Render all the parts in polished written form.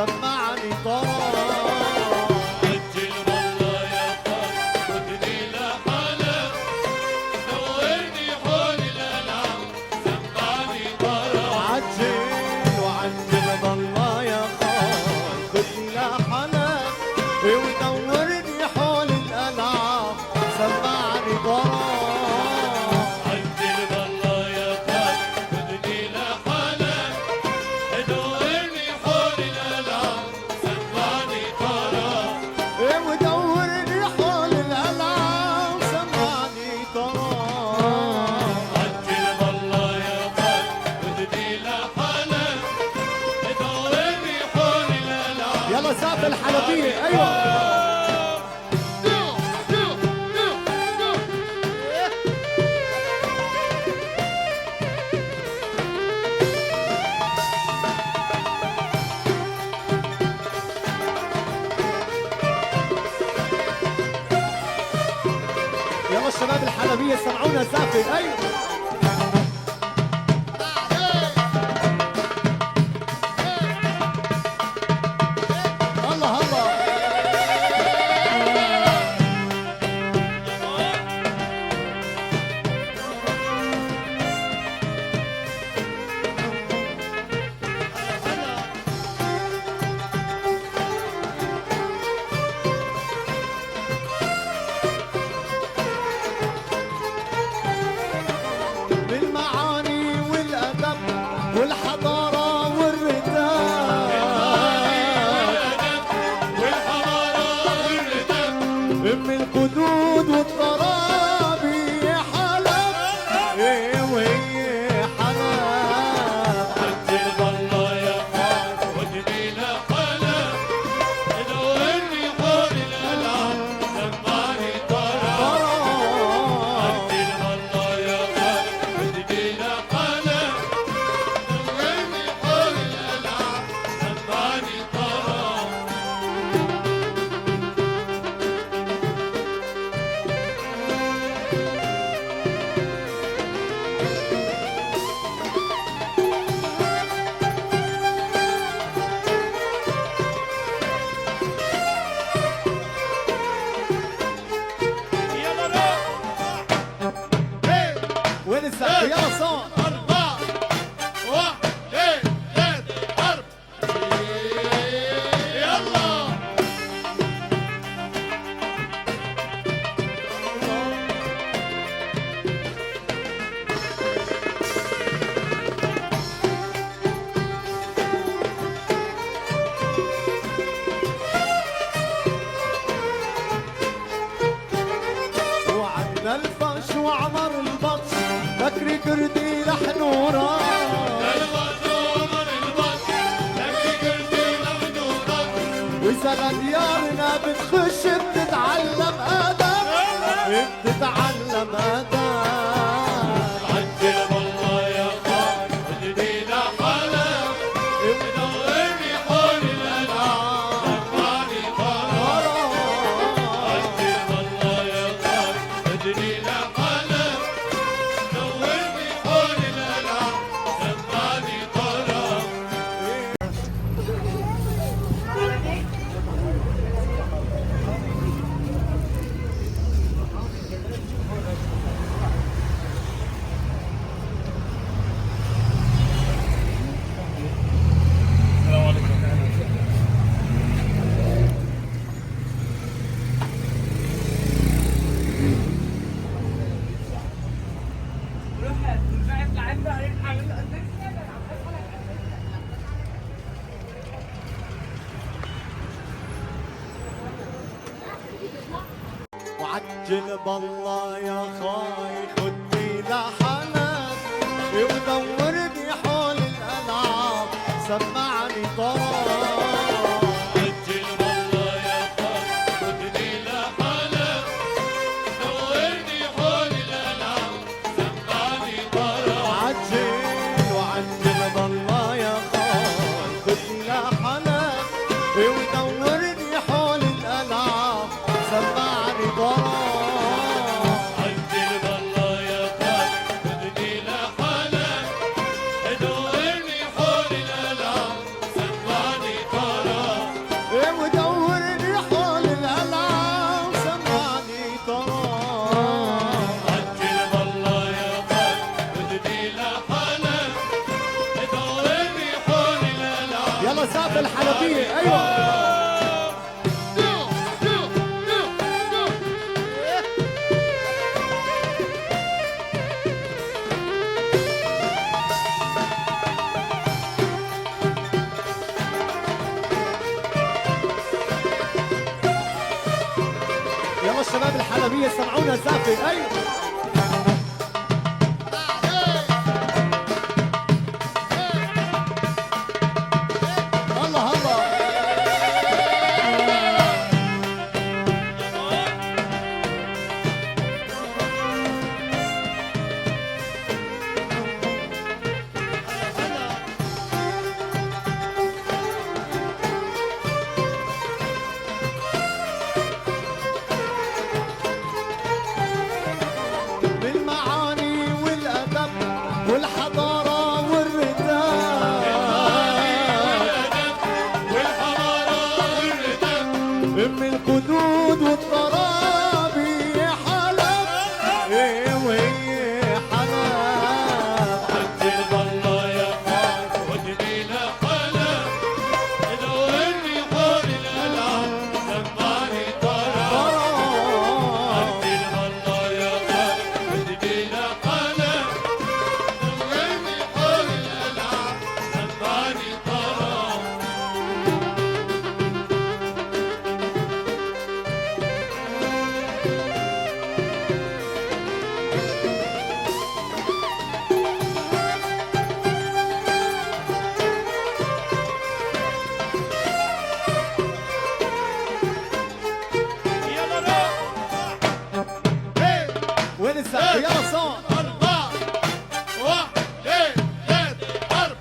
سمعني طرب. عجل والله يا خال خدني لحالك دورني حول الألعاب سمعني طرب. عجل وعجل بالله يا خال خدني لحالك ودورني حول الألعاب سمعني طرب. يلا ساعة الحلبية ايوه. يلا الشباب الحلبية سمعونا زافة ايوه. من الخدود والطرابي يا حلب وهي حلب. عجل والله يا خال خدني لحالك دورني حول الألعاب سمعني طرب. عجل والله يا خال خدني لحالك دورني حول الألعاب سمعني طرب. وين السقف يلا صوت. 4 1 2 3 4 يلا. وعدنا الفش وعمر البطش فكري كردي لحن وراء. وإذا لديارنا بتخش بتتعلم آداب بتتعلم آداب. عجل والله يا خال خدني لحالك دورني حول الألعاب سمعني طرب. عجل والله يا خال خدني لحالك دورني حول الألعاب سمعني طرب. وعجل بالله يا خاي خدني لحالك ودورني حول الألعاب سمعني طرب. عجل والله يا خال خدني لحالك دورني حول الألعاب سمعني طرب. عجل وعجل بالله يا خاي خدني لحالك ودورني حول الألعاب سمعني طرب. عجل والله يا خال خدني لحالك دورني حول الألعاب سمعني يلا سقف الحلبية ايوه. يلا الشباب الحلبية سمعونا سقف ايوه. الله الله بالمعاني والأدب والحضارة والرتاب من القدود والطرابي حلب ايه وهي حلب. عجل بالله يا خال ودني لحلب دورني حول الألعاب سمعني طرب. عجل بالله يا خال ودني لحلب دورني حول الألعاب سمعني طرب. وين السقف يلا صوت. 4 1 2 3 4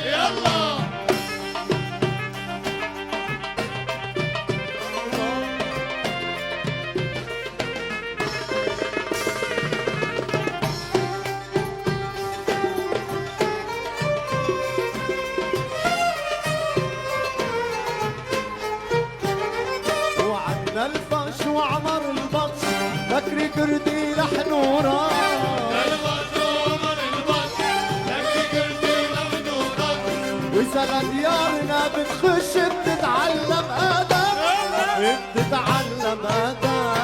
يلا. وعنا الفش وعمر البطش بكري كردي لحنورة وسلا ديارنا بتخش بتتعلم آداب بتتعلم آداب.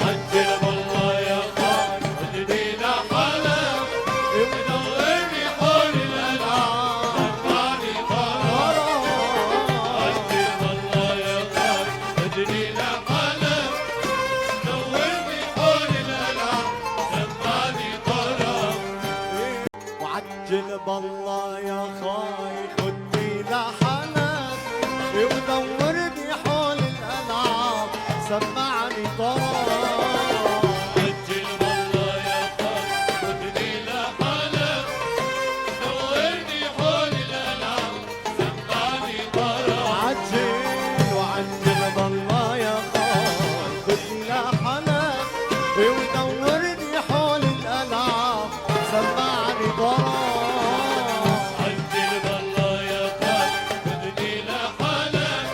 عجل والله يا خال ودني لحلب دورني حول الألعاب سمعني طرب. عجل والله يا خال ودني لحلب دورني حول الألعاب سمعني طرب. وعجل بالله يا خاي خدني لحنان ودورني حول الألعاب سمعني طرب. عجل والله يا خال ودني لحلب دورني حول الألعاب سمعني طرب. عجل وعجل بالله يا خاي خدني لحنان ودورني حول الألعاب سمعني طرب. عجل بالله يا خال ودني لحلب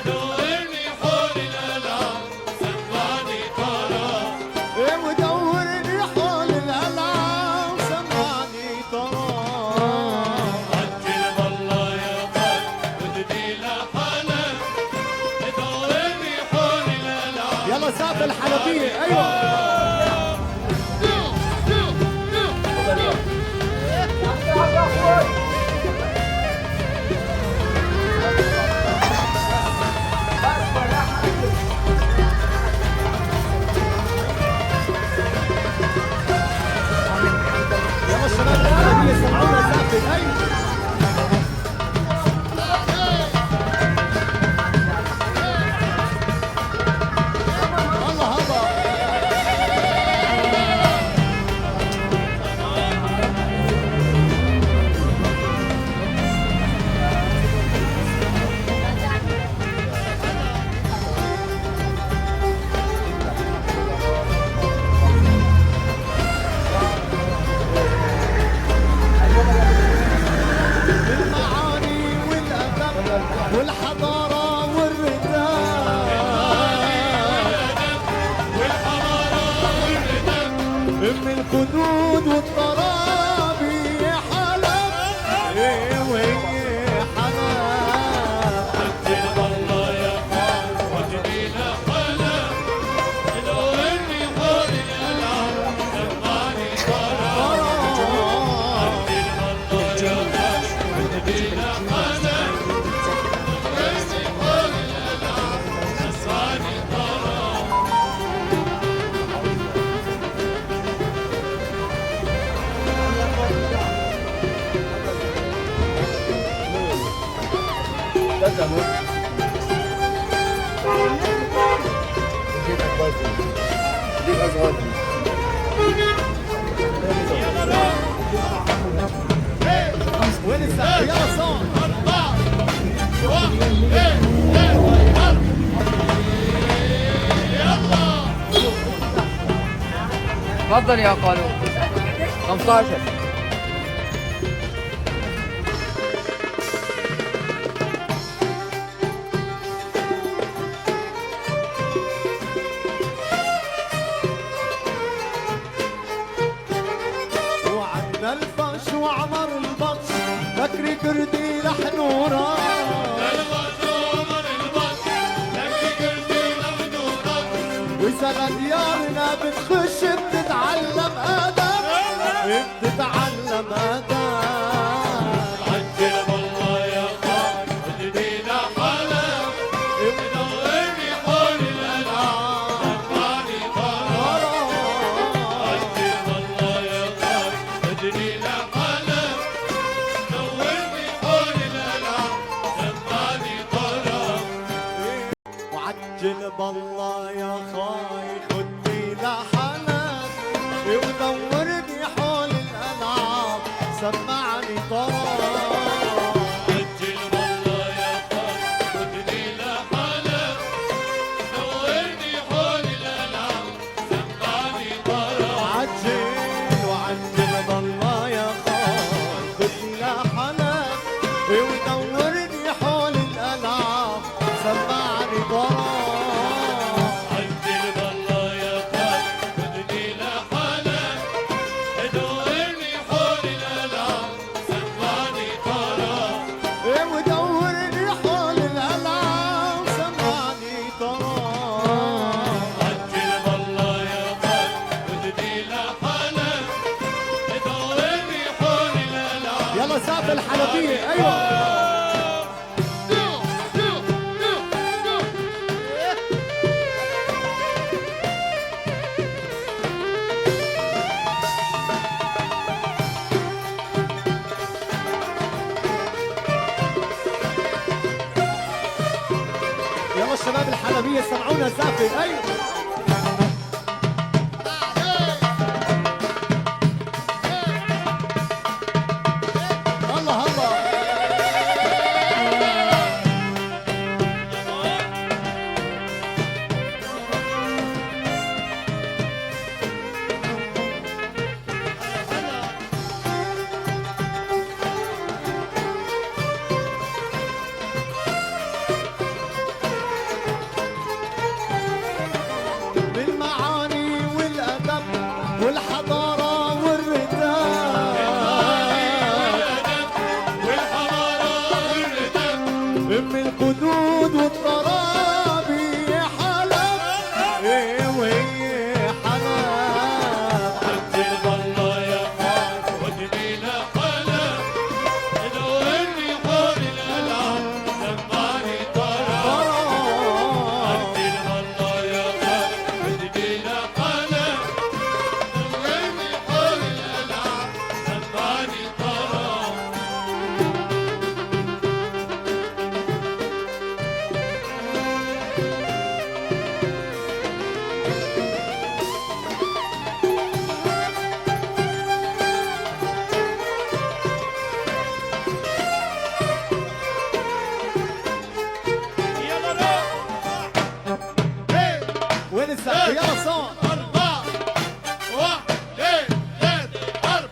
دورني حول الألعاب سمعني طرب. وين السقف يلا صوت 4 1 2 3 4 يلا تفضل يا قانون 15. وعنا الفش وعمر البطش بكري كردي لحن ورا وسنة ديارنا بتخش بتتعلم آداب بتتعلم آداب عجل والله يا خال ودينا حلال بدورني حول الألعاب سمعني طراب عجل والله يا خال ودينا حلال دورني حول الألعاب سمعني طراب وعجل بالله يا خاي خدني لحنان ودورني حول الألعاب سمعني طراب عجل والله يا خال ودينا حلال دورني حول الألعاب سمعني طراب عجل وعجل بالله يا خاي خدني لحنان ودورني حول الألعاب سمعني طراب عجل بالله يا خال ودينا حلال دورني حول الألعاب سمعني طراب ودورني حول الألعاب سمعني طراب عجل والله يا خال ودينا حلال دورني حول الألعاب يلا سقف الحلبية ايوه يلا الشباب الحلبية سمعونا سقف ايوه الله الله بالمعاني والأدب والحضارة والرتاب والحضارة والردم من القدود والطرابي يا حلب إيه وهي حلب عجل والله يا خال ودينا حلال دورني حول الألعاب سمعني طراب عجل والله يا خال ودينا حلال دورني حول الألعاب سمعني طراب وين السقف يلا صوت 4 1 2 3 4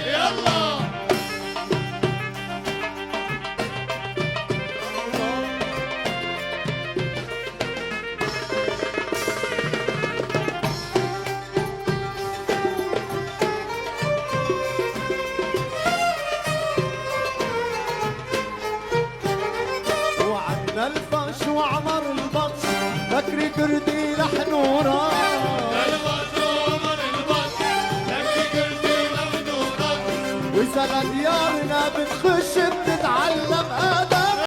يلا وعنا الفش وعمر البطش بكري كردي لحن ورا وسنة ديارنا بتخش